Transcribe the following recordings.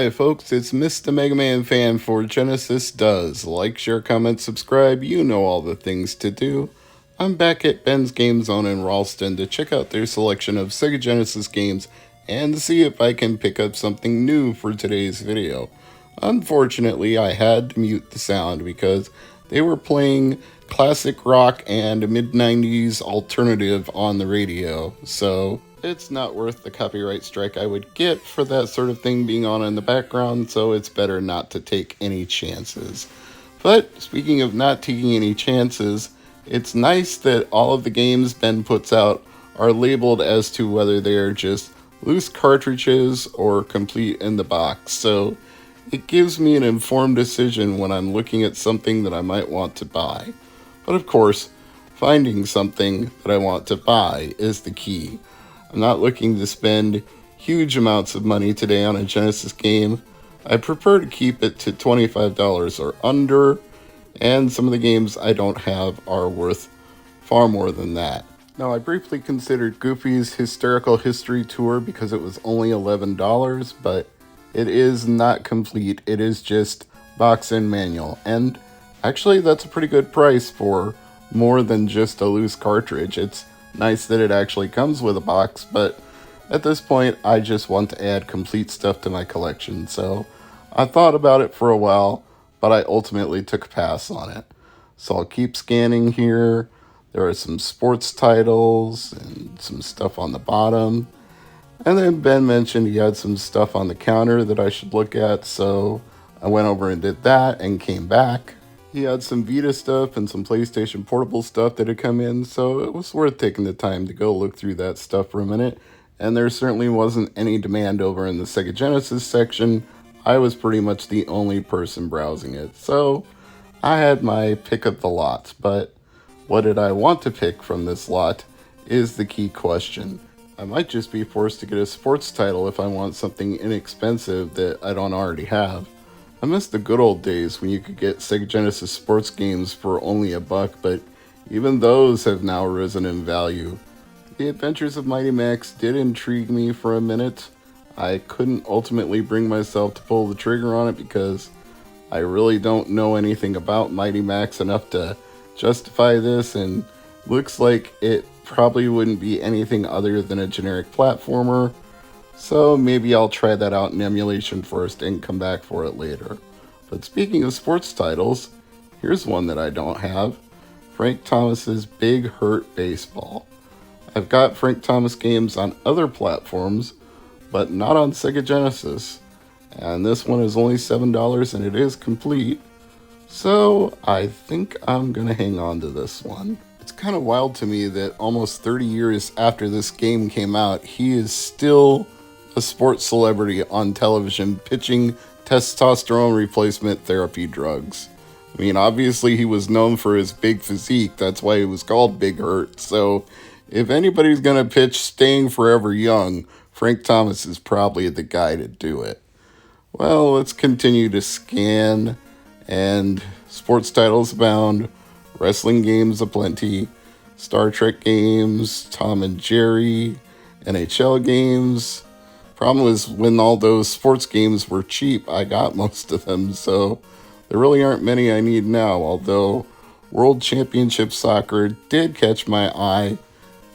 Hi folks, it's Mr. MegaManFan for Genesis Does. Like, share, comment, subscribe, you know all the things to do. I'm back at Ben's Game Zone in Ralston to check out their selection of Sega Genesis games and see if I can pick up something new for today's video. Unfortunately, I had to mute the sound because they were playing classic rock and mid-90s alternative on the radio, so it's not worth the copyright strike I would get for that sort of thing being on in the background, so it's better not to take any chances. But speaking of not taking any chances, it's nice that all of the games Ben puts out are labeled as to whether they are just loose cartridges or complete in the box, so it gives me an informed decision when I'm looking at something that I might want to buy. But of course, finding something that I want to buy is the key. I'm not looking to spend huge amounts of money today on a Genesis game. I prefer to keep it to $25 or under, and some of the games I don't have are worth far more than that. Now, I briefly considered Goofy's Hysterical History Tour because it was only $11, but it is not complete. It is just box and manual, and actually that's a pretty good price for more than just a loose cartridge. It's nice that it actually comes with a box, but at this point I just want to add complete stuff to my collection, so I thought about it for a while, but I ultimately took a pass on it. So I'll keep scanning here. There are some sports titles and some stuff on the bottom, and then Ben mentioned he had some stuff on the counter that I should look at, so I went over and did that and came back. He had some Vita stuff and some PlayStation Portable stuff that had come in, so it was worth taking the time to go look through that stuff for a minute. And there certainly wasn't any demand over in the Sega Genesis section. I was pretty much the only person browsing it, so I had my pick of the lot. But what did I want to pick from this lot is the key question. I might just be forced to get a sports title if I want something inexpensive that I don't already have. I miss the good old days when you could get Sega Genesis sports games for only $1, but even those have now risen in value. The Adventures of Mighty Max did intrigue me for a minute. I couldn't ultimately bring myself to pull the trigger on it because I really don't know anything about Mighty Max enough to justify this, and looks like it probably wouldn't be anything other than a generic platformer. So maybe I'll try that out in emulation first and come back for it later. But speaking of sports titles, here's one that I don't have. Frank Thomas's Big Hurt Baseball. I've got Frank Thomas games on other platforms, but not on Sega Genesis. And this one is only $7 and it is complete. So I think I'm gonna hang on to this one. It's kind of wild to me that almost 30 years after this game came out, he is still a sports celebrity on television pitching testosterone replacement therapy drugs. I mean, obviously he was known for his big physique, that's why he was called Big Hurt, so if anybody's gonna pitch staying forever young, Frank Thomas is probably the guy to do it. Well, let's continue to scan, and sports titles abound, wrestling games aplenty, Star Trek games, Tom and Jerry, NHL games. Problem was, when all those sports games were cheap, I got most of them, so there really aren't many I need now, although World Championship Soccer did catch my eye.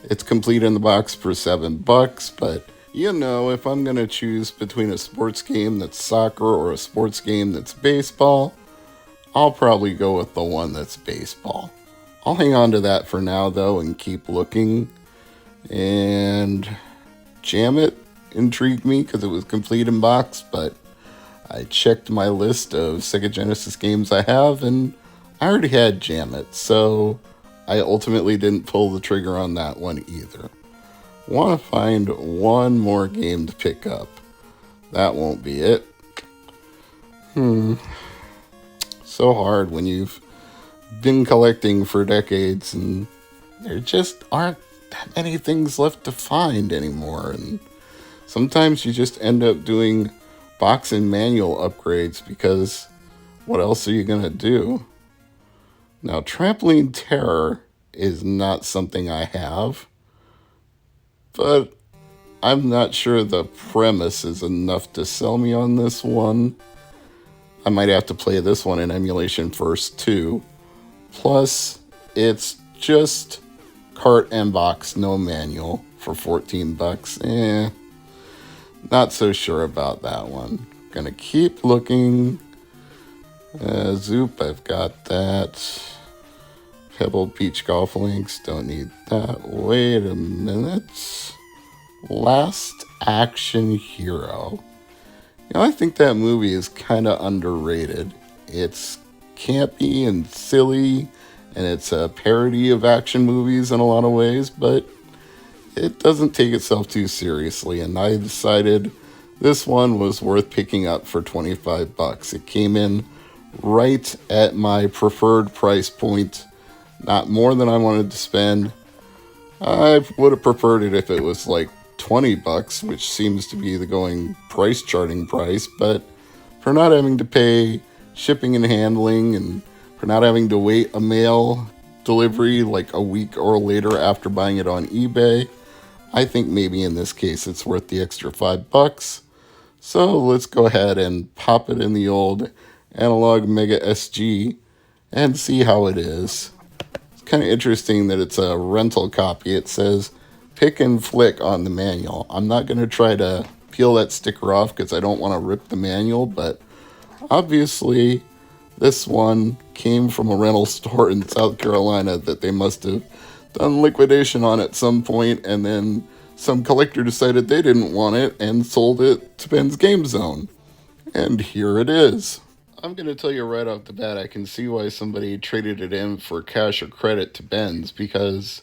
It's complete in the box for $7, but you know, if I'm going to choose between a sports game that's soccer or a sports game that's baseball, I'll probably go with the one that's baseball. I'll hang on to that for now, though, and keep looking. And Jam It intrigued me because it was complete in box, but I checked my list of Sega Genesis games I have, and I already had Jam It, so I ultimately didn't pull the trigger on that one either. Want to find one more game to pick up. That won't be it. So hard when you've been collecting for decades and there just aren't that many things left to find anymore, and sometimes you just end up doing box and manual upgrades because what else are you gonna do? Now, Trampoline Terror is not something I have, but I'm not sure the premise is enough to sell me on this one. I might have to play this one in emulation first too. Plus, it's just cart and box, no manual for 14 bucks. Not so sure about that one. Gonna keep looking. Zoop, I've got that. Pebble Beach Golf Links, don't need that. Wait a minute. Last Action Hero. I think that movie is kind of underrated. It's campy and silly, and it's a parody of action movies in a lot of ways, but it doesn't take itself too seriously, and I decided this one was worth picking up for 25 bucks. It came in right at my preferred price point, not more than I wanted to spend. I would have preferred it if it was like 20 bucks, which seems to be the going price charting price, but for not having to pay shipping and handling, and for not having to wait a mail delivery like a week or later after buying it on eBay, I think maybe in this case it's worth the extra 5 bucks. So let's go ahead and pop it in the old Analog Mega SG and see how it is. It's kind of interesting that it's a rental copy. It says pick and flick on the manual. I'm not going to try to peel that sticker off because I don't want to rip the manual, but obviously this one came from a rental store in South Carolina that they must have done liquidation on at some point, and then some collector decided they didn't want it and sold it to Ben's Game Zone. And here it is. I'm going to tell you right off the bat, I can see why somebody traded it in for cash or credit to Ben's, because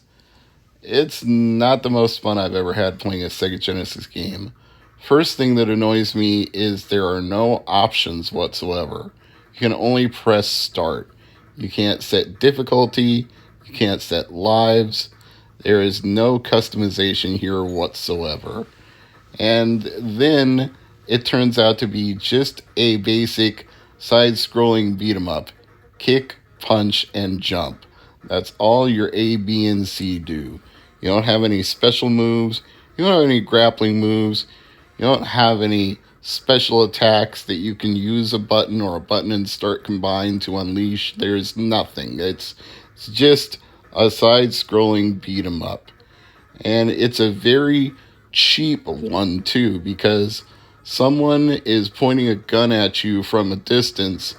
it's not the most fun I've ever had playing a Sega Genesis game. First thing that annoys me is there are no options whatsoever. You can only press start. You can't set difficulty. You can't set lives. There is no customization here whatsoever. And then it turns out to be just a basic side-scrolling beat-em-up. Kick, punch, and jump. That's all your A, B, and C do. You don't have any special moves. You don't have any grappling moves. You don't have any special attacks that you can use a button or a button and start combined to unleash. There's nothing. It's just a side-scrolling beat 'em up. And it's a very cheap one too, because someone is pointing a gun at you from a distance,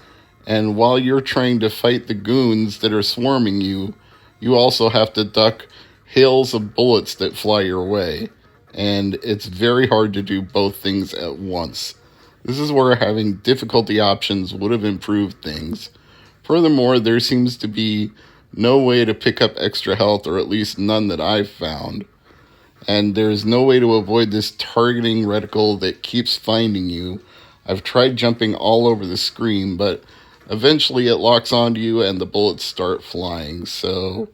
and while you're trying to fight the goons that are swarming you, you also have to duck hails of bullets that fly your way. And it's very hard to do both things at once. This is where having difficulty options would have improved things. Furthermore, there seems to be no way to pick up extra health, or at least none that I've found. And there's no way to avoid this targeting reticle that keeps finding you. I've tried jumping all over the screen, but eventually it locks onto you and the bullets start flying. So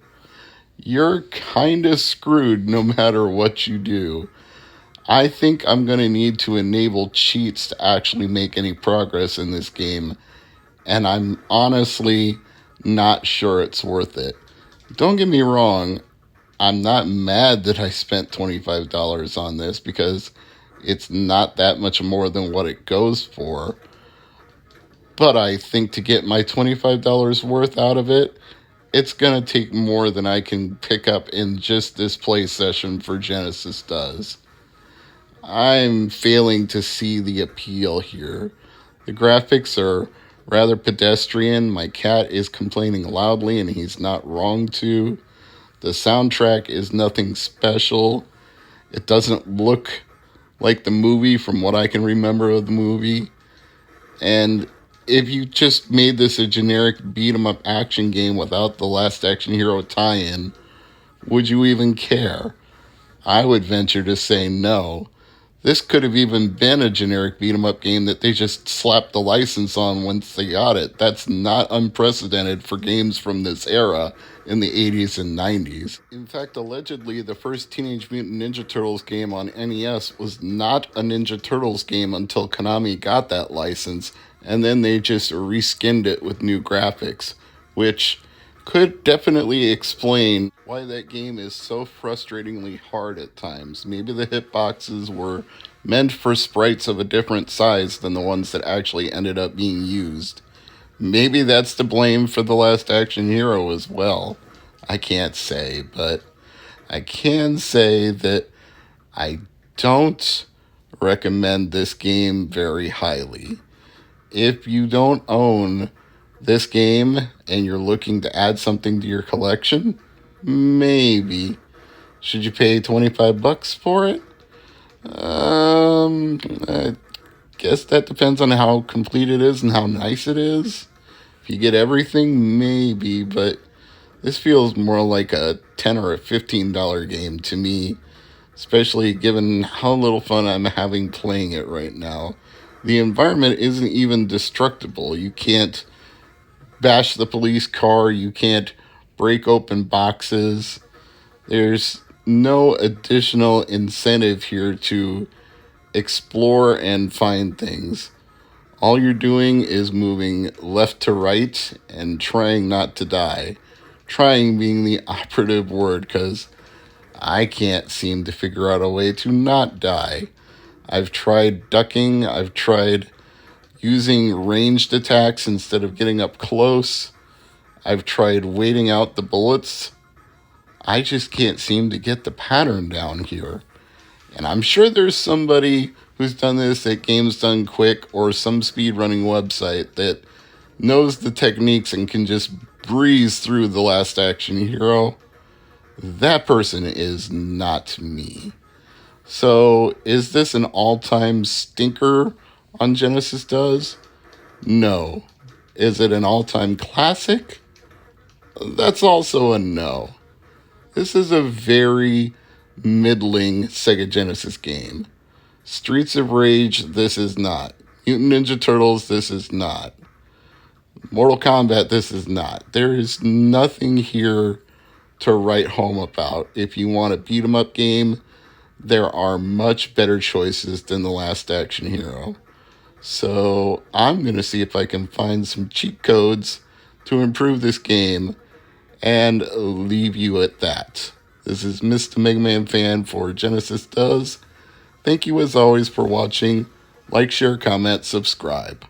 you're kind of screwed no matter what you do. I think I'm going to need to enable cheats to actually make any progress in this game, and I'm honestly not sure it's worth it. Don't get me wrong, I'm not mad that I spent $25 on this, because it's not that much more than what it goes for. But I think to get my $25 worth out of it, it's going to take more than I can pick up in just this play session for Genesis does. I'm failing to see the appeal here. The graphics are rather pedestrian. My cat is complaining loudly, and he's not wrong to. The soundtrack is nothing special. It doesn't look like the movie from what I can remember of the movie. And if you just made this a generic beat-em-up action game without the Last Action Hero tie-in, would you even care? I would venture to say no. This could have even been a generic beat-em-up game that they just slapped the license on once they got it. That's not unprecedented for games from this era in the 80s and 90s. In fact, allegedly, the first Teenage Mutant Ninja Turtles game on NES was not a Ninja Turtles game until Konami got that license, and then they just reskinned it with new graphics, which could definitely explain why that game is so frustratingly hard at times. Maybe the hitboxes were meant for sprites of a different size than the ones that actually ended up being used. Maybe that's to blame for The Last Action Hero as well. I can't say, but I can say that I don't recommend this game very highly. If you don't own this game and you're looking to add something to your collection, maybe. Should you pay $25 for it? I guess that depends on how complete it is and how nice it is. If you get everything, maybe, but this feels more like a $10 or a $15 game to me, especially given how little fun I'm having playing it right now. The environment isn't even destructible. You can't bash the police car, you can't break open boxes. There's no additional incentive here to explore and find things. All you're doing is moving left to right and trying not to die. Trying being the operative word, because I can't seem to figure out a way to not die. I've tried ducking, I've tried using ranged attacks instead of getting up close. I've tried waiting out the bullets. I just can't seem to get the pattern down here. And I'm sure there's somebody who's done this at Games Done Quick or some speedrunning website that knows the techniques and can just breeze through The Last Action Hero. That person is not me. So, is this an all-time stinker on Genesis Does? No. Is it an all-time classic? That's also a no. This is a very middling Sega Genesis game. Streets of Rage, this is not. Mutant Ninja Turtles, this is not. Mortal Kombat, this is not. There is nothing here to write home about. If you want a beat 'em up game, there are much better choices than The Last Action Hero. So I'm going to see if I can find some cheat codes to improve this game and leave you at that. This is Mr. MegaManFan for Genesis Does. Thank you as always for watching. Like, share, comment, subscribe.